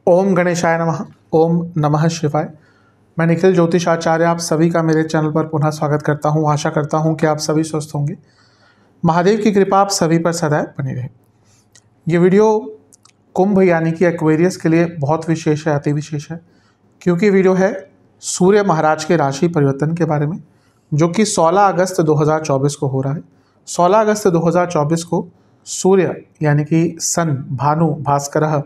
ओम गणेशाय नमः। ओम नमः शिवाय। मैं निखिल ज्योतिष आचार्य आप सभी का मेरे चैनल पर पुनः स्वागत करता हूं। आशा करता हूं कि आप सभी स्वस्थ होंगे। महादेव की कृपा आप सभी पर सदैव बनी रहे। ये वीडियो कुंभ यानी कि एक्वेरियस के लिए बहुत विशेष है, अति विशेष है, क्योंकि वीडियो है सूर्य महाराज के राशि परिवर्तन के बारे में, जो कि 16 अगस्त 2024 को हो रहा है। 16 अगस्त 2024 को सूर्य यानी कि सन, भानु, भास्कर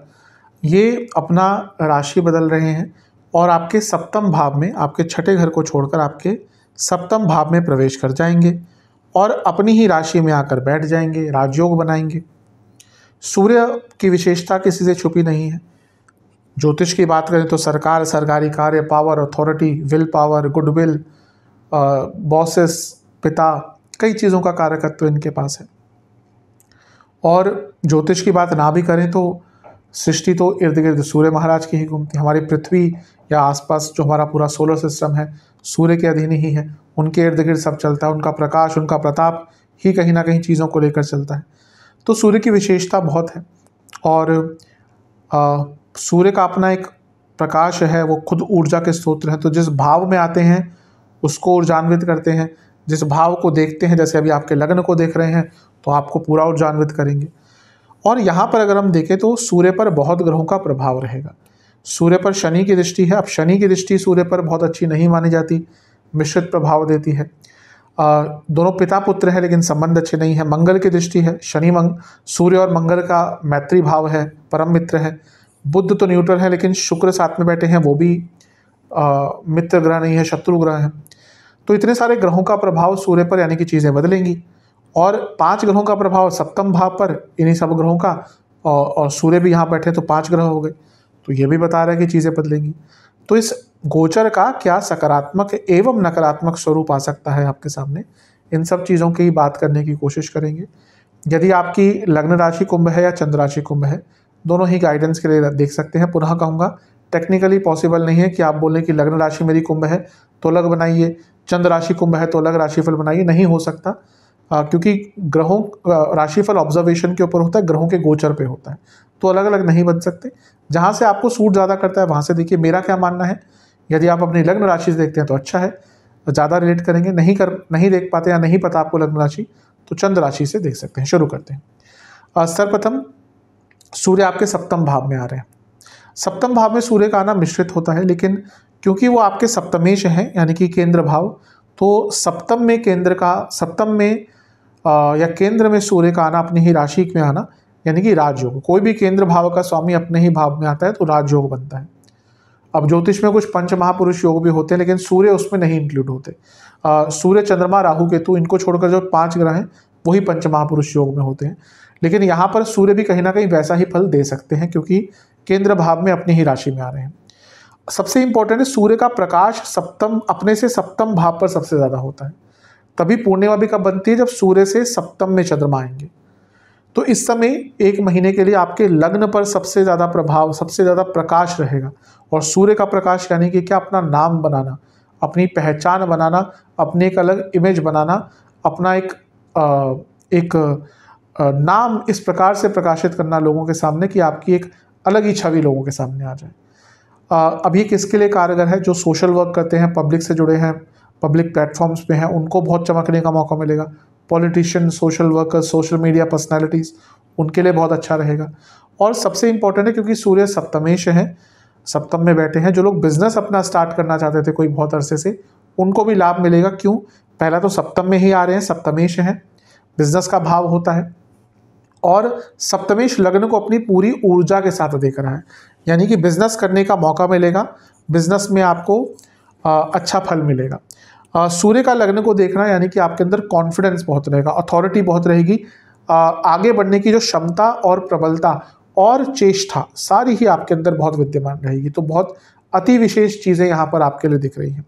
ये अपना राशि बदल रहे हैं और आपके सप्तम भाव में, आपके छठे घर को छोड़कर आपके सप्तम भाव में प्रवेश कर जाएंगे और अपनी ही राशि में आकर बैठ जाएंगे, राजयोग बनाएंगे। सूर्य की विशेषता किसी से छुपी नहीं है। ज्योतिष की बात करें तो सरकार, सरकारी कार्य, power, authority, will power, goodwill, bosses, पिता, कई चीज़ों का कारकत्व इनके पास है। और ज्योतिष की बात ना भी करें तो सृष्टि तो इर्द गिर्द सूर्य महाराज की ही घूमती है। हमारी पृथ्वी या आसपास जो हमारा पूरा सोलर सिस्टम है सूर्य के अधीन ही है, उनके इर्द गिर्द सब चलता है। उनका प्रकाश, उनका प्रताप ही कहीं ना कहीं चीज़ों को लेकर चलता है। तो सूर्य की विशेषता बहुत है और सूर्य का अपना एक प्रकाश है, वो खुद ऊर्जा के स्रोत हैं। तो जिस भाव में आते हैं उसको ऊर्जान्वित करते हैं, जिस भाव को देखते हैं, जैसे अभी आपके लग्न को देख रहे हैं तो आपको पूरा ऊर्जान्वित करेंगे। और यहाँ पर अगर हम देखें तो सूर्य पर बहुत ग्रहों का प्रभाव रहेगा। सूर्य पर शनि की दृष्टि है। अब शनि की दृष्टि सूर्य पर बहुत अच्छी नहीं मानी जाती, मिश्रित प्रभाव देती है। दोनों पिता पुत्र है लेकिन संबंध अच्छे नहीं है। मंगल की दृष्टि है। सूर्य और मंगल का मैत्री भाव है, परम मित्र है। बुध तो न्यूट्रल है लेकिन शुक्र साथ में बैठे हैं, वो भी मित्र ग्रह नहीं है, शत्रु ग्रह है। तो इतने सारे ग्रहों का प्रभाव सूर्य पर यानी कि चीज़ें बदलेंगी। और 5 ग्रहों का प्रभाव सप्तम भाव पर, इन्हीं सब ग्रहों का, और सूर्य भी यहाँ बैठे तो 5 ग्रह हो गए। तो ये भी बता रहा है कि चीज़ें बदलेंगी। तो इस गोचर का क्या सकारात्मक एवं नकारात्मक स्वरूप आ सकता है आपके सामने, इन सब चीज़ों की बात करने की कोशिश करेंगे। यदि आपकी लग्न राशि कुंभ है या चंद्र राशि कुंभ है, दोनों ही गाइडेंस के लिए देख सकते हैं। पुनः कहूँगा, टेक्निकली पॉसिबल नहीं है कि आप बोलें कि लग्न राशि मेरी कुंभ है तो अलग बनाइए, चंद्र राशि कुंभ है तो अलग राशिफल बनाइए। नहीं हो सकता, क्योंकि ग्रहों राशिफल ऑब्जर्वेशन के ऊपर होता है, ग्रहों के गोचर पे होता है, तो अलग अलग नहीं बन सकते। जहाँ से आपको सूट ज़्यादा करता है वहाँ से देखिए। मेरा क्या मानना है, यदि आप अपनी लग्न राशि से देखते हैं तो अच्छा है, ज़्यादा रिलेट करेंगे। नहीं देख पाते या नहीं पता आपको लग्न राशि, तो चंद्र राशि से देख सकते हैं। शुरू करते हैं। सर्वप्रथम सूर्य आपके सप्तम भाव में आ रहे हैं। सप्तम भाव में सूर्य का आना मिश्रित होता है, लेकिन क्योंकि वो आपके सप्तमेश हैं यानी कि केंद्र भाव, तो सप्तम में या केंद्र में सूर्य का आना, अपनी ही राशि में आना, यानी कि राजयोग। कोई भी केंद्र भाव का स्वामी अपने ही भाव में आता है तो राजयोग बनता है। अब ज्योतिष में कुछ पंच महापुरुष योग भी होते हैं लेकिन सूर्य उसमें नहीं इंक्लूड होते। सूर्य, चंद्रमा, राहु, केतु, इनको छोड़कर जो 5 ग्रह हैं वही पंच महापुरुष योग में होते हैं। लेकिन यहाँ पर सूर्य भी कहीं ना कहीं वैसा ही फल दे सकते हैं क्योंकि केंद्र भाव में अपनी ही राशि में आ रहे हैं। सबसे इंपॉर्टेंट है, सूर्य का प्रकाश अपने से सप्तम भाव पर सबसे ज़्यादा होता है। तभी पूर्णिमा भी कब बनती है, जब सूर्य से सप्तम में चंद्रमा आएंगे। तो इस समय 1 महीने के लिए आपके लग्न पर सबसे ज़्यादा प्रभाव, सबसे ज़्यादा प्रकाश रहेगा। और सूर्य का प्रकाश यानी कि क्या, अपना नाम बनाना, अपनी पहचान बनाना, अपनी एक अलग इमेज बनाना, अपना एक नाम इस प्रकार से प्रकाशित करना लोगों के सामने कि आपकी एक अलग ही छवि लोगों के सामने आ जाए। अब ये किसके लिए कारगर है, जो सोशल वर्क करते हैं, पब्लिक से जुड़े हैं, पब्लिक प्लेटफॉर्म्स पे हैं, उनको बहुत चमकने का मौका मिलेगा। Politician, social workers, social media personalities, उनके लिए बहुत अच्छा रहेगा। और सबसे इंपॉर्टेंट है क्योंकि सूर्य सप्तमेश है, सप्तम में बैठे हैं, जो लोग बिजनेस अपना स्टार्ट करना चाहते थे कोई बहुत अरसे से, उनको भी लाभ मिलेगा। क्यों? पहला तो सप्तम में ही आ रहे हैं, सप्तमेश हैं, बिजनेस का भाव होता है। और सप्तमेश लग्न को अपनी पूरी ऊर्जा के साथ देख रहा है, यानी कि बिजनेस करने का मौका मिलेगा, बिजनेस में आपको अच्छा फल मिलेगा। सूर्य का लग्न को देखना यानी कि आपके अंदर कॉन्फिडेंस बहुत रहेगा, अथॉरिटी बहुत रहेगी, आगे बढ़ने की जो क्षमता और प्रबलता और चेष्टा सारी ही आपके अंदर बहुत विद्यमान रहेगी। तो बहुत अति विशेष चीज़ें यहाँ पर आपके लिए दिख रही हैं।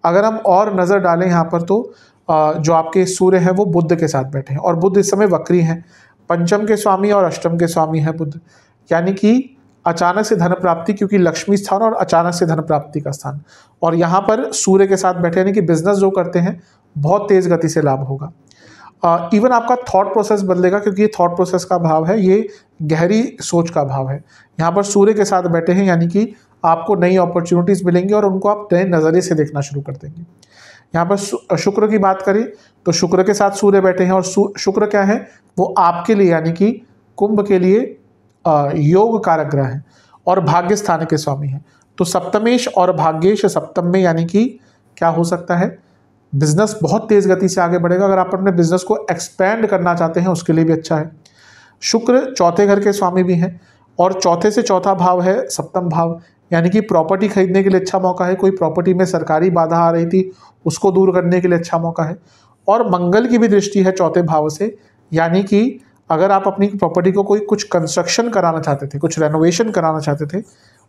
अगर हम और नज़र डालें यहाँ पर तो जो आपके सूर्य हैं वो बुध के साथ बैठे हैं और बुध इस समय वक्री हैं। पंचम के स्वामी और अष्टम के स्वामी हैं बुध, यानी कि अचानक से धन प्राप्ति, क्योंकि लक्ष्मी स्थान और अचानक से धन प्राप्ति का स्थान। और यहाँ पर सूर्य के साथ बैठे यानी कि बिजनेस जो करते हैं बहुत तेज गति से लाभ होगा। इवन आपका थॉट प्रोसेस बदलेगा, क्योंकि ये थॉट प्रोसेस का भाव है, ये गहरी सोच का भाव है। यहाँ पर सूर्य के साथ बैठे हैं, यानी कि आपको नई अपॉर्चुनिटीज़ मिलेंगी और उनको आप नए नज़रिए से देखना शुरू कर देंगे। यहाँ पर शुक्र की बात करें तो शुक्र के साथ सूर्य बैठे हैं, और शुक्र क्या है, वो आपके लिए यानी कि कुंभ के लिए योग कारक ग्रह है और भाग्य स्थान के स्वामी हैं। तो सप्तमेश और भाग्येश सप्तम में, यानी कि क्या हो सकता है, बिजनेस बहुत तेज गति से आगे बढ़ेगा। अगर आप अपने बिजनेस को एक्सपैंड करना चाहते हैं उसके लिए भी अच्छा है। शुक्र चौथे घर के स्वामी भी हैं और चौथे से चौथा भाव है सप्तम भाव, यानी कि प्रॉपर्टी खरीदने के लिए अच्छा मौका है। कोई प्रॉपर्टी में सरकारी बाधा आ रही थी उसको दूर करने के लिए अच्छा मौका है। और मंगल की भी दृष्टि है चौथे भाव से, यानी कि अगर आप अपनी प्रॉपर्टी को कोई कुछ कंस्ट्रक्शन कराना चाहते थे, कुछ रेनोवेशन कराना चाहते थे,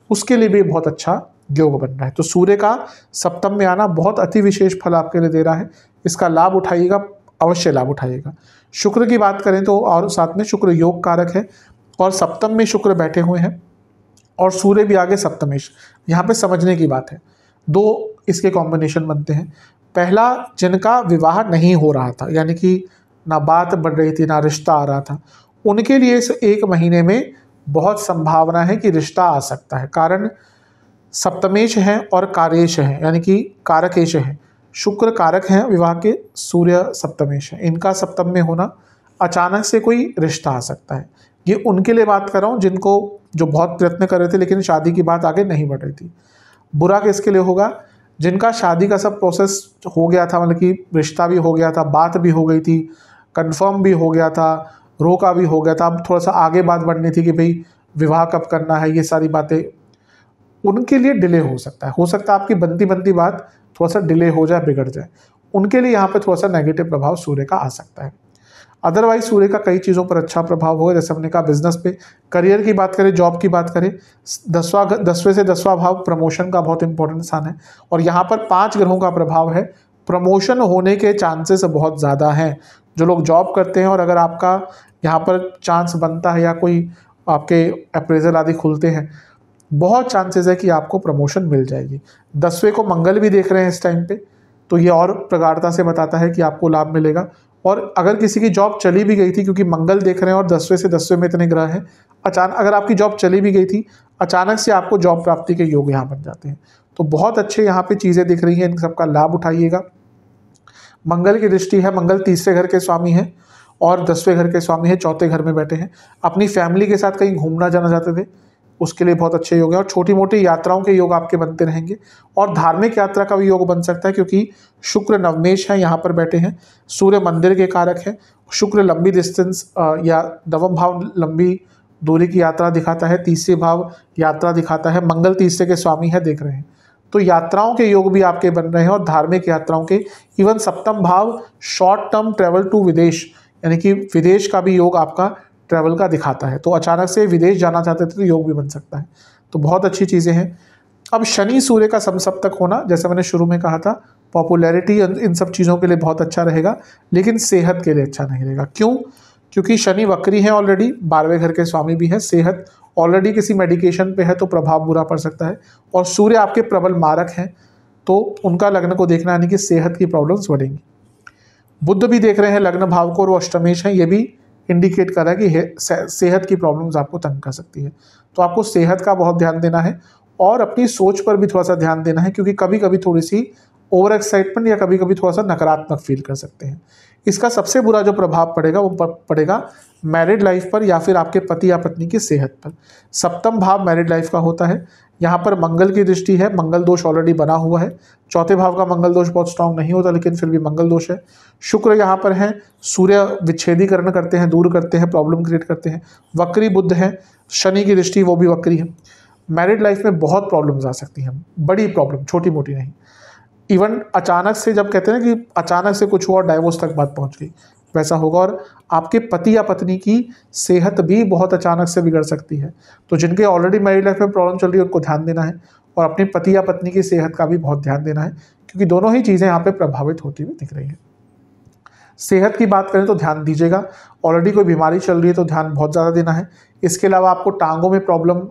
उसके लिए भी बहुत अच्छा योग बन रहा है। तो सूर्य का सप्तम में आना बहुत अति विशेष फल आपके लिए दे रहा है। इसका लाभ उठाइएगा, अवश्य लाभ उठाइएगा। शुक्र की बात करें तो और साथ में शुक्र योग कारक है और सप्तम में शुक्र बैठे हुए हैं और सूर्य भी आगे सप्तमेश। यहाँ पे समझने की बात है, दो इसके कॉम्बिनेशन बनते हैं। पहला, जिनका विवाह नहीं हो रहा था, यानी कि ना बात बढ़ रही थी ना रिश्ता आ रहा था, उनके लिए इस एक महीने में बहुत संभावना है कि रिश्ता आ सकता है। कारण सप्तमेश हैं और कारेश हैं, यानी कि कारकेश हैं। शुक्र कारक हैं विवाह के, सूर्य सप्तमेश है। इनका सप्तम में होना, अचानक से कोई रिश्ता आ सकता है। ये उनके लिए बात कर रहा हूँ जिनको, जो बहुत प्रयत्न कर रहे थे लेकिन शादी की बात आगे नहीं बढ़ रही थी। बुरा किसके लिए होगा, जिनका शादी का सब प्रोसेस हो गया था, मतलब कि रिश्ता भी हो गया था, बात भी हो गई थी, कंफर्म भी हो गया था, रोका भी हो गया था, अब थोड़ा सा आगे बात बढ़नी थी कि भाई विवाह कब करना है, ये सारी बातें, उनके लिए डिले हो सकता है। हो सकता है आपकी बनती बनती बात थोड़ा सा डिले हो जाए, बिगड़ जाए, उनके लिए यहाँ पे थोड़ा सा नेगेटिव प्रभाव सूर्य का आ सकता है। अदरवाइज सूर्य का कई चीज़ों पर अच्छा प्रभाव होगा। जैसे हमने कहा बिजनेस पे, करियर की बात करें, जॉब की बात करें, 10वें से 10वां भाव प्रमोशन का बहुत इंपॉर्टेंट स्थान है और यहाँ पर 5 ग्रहों का प्रभाव है। प्रमोशन होने के चांसेस बहुत ज़्यादा हैं। जो लोग जॉब करते हैं और अगर आपका यहाँ पर चांस बनता है या कोई आपके अप्रेजल आदि खुलते हैं, बहुत चांसेस है कि आपको प्रमोशन मिल जाएगी। 10वें को मंगल भी देख रहे हैं इस टाइम पे, तो ये और प्रगाढ़ता से बताता है कि आपको लाभ मिलेगा। और अगर किसी की जॉब चली भी गई थी, क्योंकि मंगल देख रहे हैं और 10वें से 10वें में इतने ग्रह हैं, अचानक अगर आपकी जॉब चली भी गई थी, अचानक से आपको जॉब प्राप्ति के योग यहाँ बन जाते हैं। तो बहुत अच्छे यहाँ पे चीज़ें दिख रही हैं, इन सबका लाभ उठाइएगा। मंगल की दृष्टि है, मंगल तीसरे घर के स्वामी हैं और 10वें घर के स्वामी है, चौथे घर में बैठे हैं। अपनी फैमिली के साथ कहीं घूमना जाना चाहते थे, उसके लिए बहुत अच्छे योग है। और छोटी मोटी यात्राओं के योग आपके बनते रहेंगे और धार्मिक यात्रा का भी योग बन सकता है, क्योंकि शुक्र नवमेश है, यहाँ पर बैठे हैं। सूर्य मंदिर के कारक है। शुक्र लंबी डिस्टेंस या नवम भाव लंबी दूरी की यात्रा दिखाता है, तीसरे भाव यात्रा दिखाता है। मंगल तीसरे के स्वामी है, देख रहे हैं। तो यात्राओं के योग भी आपके बन रहे हैं और धार्मिक यात्राओं के। इवन सप्तम भाव शॉर्ट टर्म ट्रेवल टू विदेश, यानी कि विदेश का भी योग आपका ट्रैवल का दिखाता है। तो अचानक से विदेश जाना चाहते थे तो योग भी बन सकता है। तो बहुत अच्छी चीज़ें हैं। अब शनि सूर्य का समसप्तक होना, जैसे मैंने शुरू में कहा था, पॉपुलैरिटी इन सब चीज़ों के लिए बहुत अच्छा रहेगा, लेकिन सेहत के लिए अच्छा नहीं रहेगा। क्यों? क्योंकि शनि वक्री है ऑलरेडी, 12वें घर के स्वामी भी है। सेहत ऑलरेडी किसी मेडिकेशन पे है तो प्रभाव बुरा पड़ सकता है। और सूर्य आपके प्रबल मारक हैं, तो उनका लग्न को देखना, यानी कि सेहत की प्रॉब्लम्स बढ़ेंगी। बुध भी देख रहे हैं लग्न भाव को और वो अष्टमेश हैं, ये भी इंडिकेट कर रहा है कि सेहत की प्रॉब्लम्स आपको तंग कर सकती है। तो आपको सेहत का बहुत ध्यान देना है और अपनी सोच पर भी थोड़ा सा ध्यान देना है, क्योंकि कभी कभी थोड़ी सी ओवर एक्साइटमेंट या कभी कभी थोड़ा सा नकारात्मक फील कर सकते हैं। इसका सबसे बुरा जो प्रभाव पड़ेगा वो पड़ेगा मैरिड लाइफ पर या फिर आपके पति या पत्नी की सेहत पर। सप्तम भाव मैरिड लाइफ का होता है, यहाँ पर मंगल की दृष्टि है, मंगल दोष ऑलरेडी बना हुआ है। चौथे भाव का मंगल दोष बहुत स्ट्रांग नहीं होता, लेकिन फिर भी मंगल दोष है। शुक्र यहाँ पर है, सूर्य विच्छेदीकरण करते हैं, दूर करते हैं, प्रॉब्लम क्रिएट करते हैं। वक्री बुध है, शनि की दृष्टि, वो भी वक्री है। मैरिड लाइफ में बहुत प्रॉब्लम्स आ सकती हैं, बड़ी प्रॉब्लम, छोटी मोटी नहीं। इवन अचानक से, जब कहते हैं ना कि अचानक से कुछ हुआ और डाइवोर्स तक बात पहुंच गई, वैसा होगा। और आपके पति या पत्नी की सेहत भी बहुत अचानक से बिगड़ सकती है। तो जिनके ऑलरेडी मैरिड लाइफ में प्रॉब्लम चल रही है उनको ध्यान देना है और अपने पति या पत्नी की सेहत का भी बहुत ध्यान देना है, क्योंकि दोनों ही चीज़ें यहाँ पे प्रभावित होती हुई दिख रही हैं। सेहत की बात करें तो ध्यान दीजिएगा, ऑलरेडी कोई बीमारी चल रही है तो ध्यान बहुत ज़्यादा देना है। इसके अलावा आपको टांगों में प्रॉब्लम,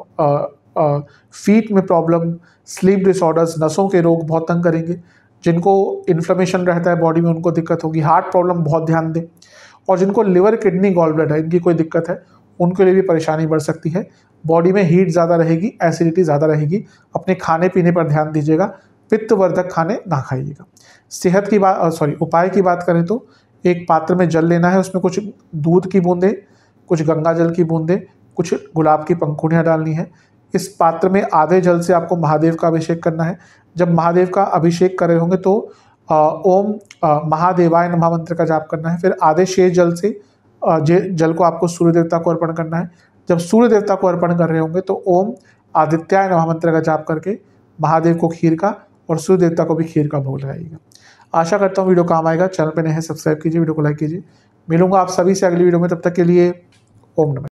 फीट में प्रॉब्लम, स्लीप डिसऑर्डर्स, नसों के रोग बहुत तंग करेंगे। जिनको इन्फ्लेमेशन रहता है बॉडी में उनको दिक्कत होगी। हार्ट प्रॉब्लम बहुत ध्यान दें। और जिनको लिवर, किडनी, गॉल ब्लैडर इनकी कोई दिक्कत है उनके लिए भी परेशानी बढ़ सकती है। बॉडी में हीट ज़्यादा रहेगी, एसिडिटी ज़्यादा रहेगी। अपने खाने पीने पर ध्यान दीजिएगा, पित्तवर्धक खाने ना खाइएगा। सेहत की बात उपाय की बात करें तो एक पात्र में जल लेना है, उसमें कुछ दूध की बूंदें, कुछ गंगा जल की बूंदें, कुछ गुलाब की पंखुड़ियाँ डालनी है। इस पात्र में आधे जल से आपको महादेव का अभिषेक करना है। जब महादेव का अभिषेक कर रहे होंगे तो ओम महादेवाय नमः मंत्र का जाप करना है। फिर आधे शेष जल से जल को आपको सूर्य देवता को अर्पण करना है। जब सूर्य देवता को अर्पण कर रहे होंगे तो ओम आदित्याय नमः मंत्र का जाप करके महादेव को खीर का और सूर्य देवता को भी खीर का भोग लगाइएगा। आशा करता हूँ वीडियो काम आएगा। चैनल पे नए हैं सब्सक्राइब कीजिए, वीडियो को लाइक कीजिए। मिलूंगा आप सभी से अगली वीडियो में, तब तक के लिए ओम नमः।